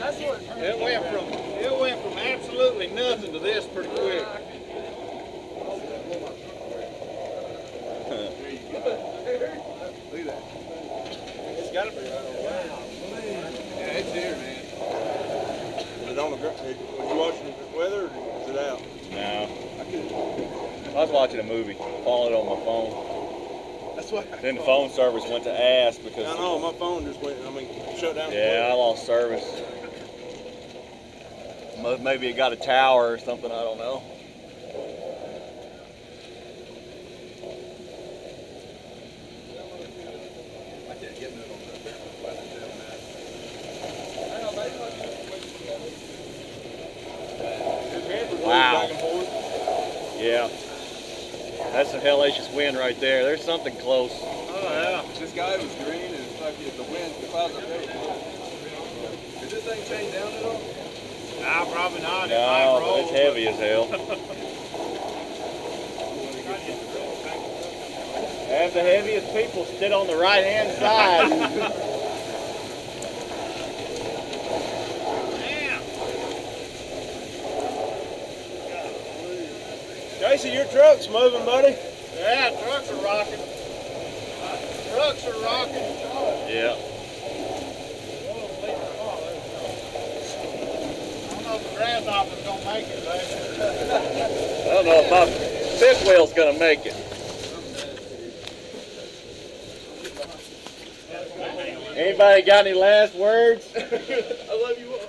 It went from absolutely nothing to this pretty quick. Look at that. It's got to be right over there. Yeah, it's here, man. Is it on the ground? Was you watching the weather or is it out? No. I I was watching a movie, following it on my phone. That's why. Then the phone service went to ass because. I know, my phone just went, shut down. Yeah, I lost service. Maybe it got a tower or something, I don't know. I can't get none on that. Wow. Yeah. That's a hellacious wind right there. There's something close. Oh yeah. This guy was green and it's like the wind, the clouds are big. Did this thing change down at all? Nah, probably not. No, but it's heavy as hell. Have the heaviest people sit on the right-hand side. Casey, your truck's moving, buddy. Yeah, trucks are rocking. Trucks are rocking. Yeah. I don't know if the grasshopper's gonna make it, baby. I don't know if my fifth wheel's gonna make it. Anybody got any last words? I love you all.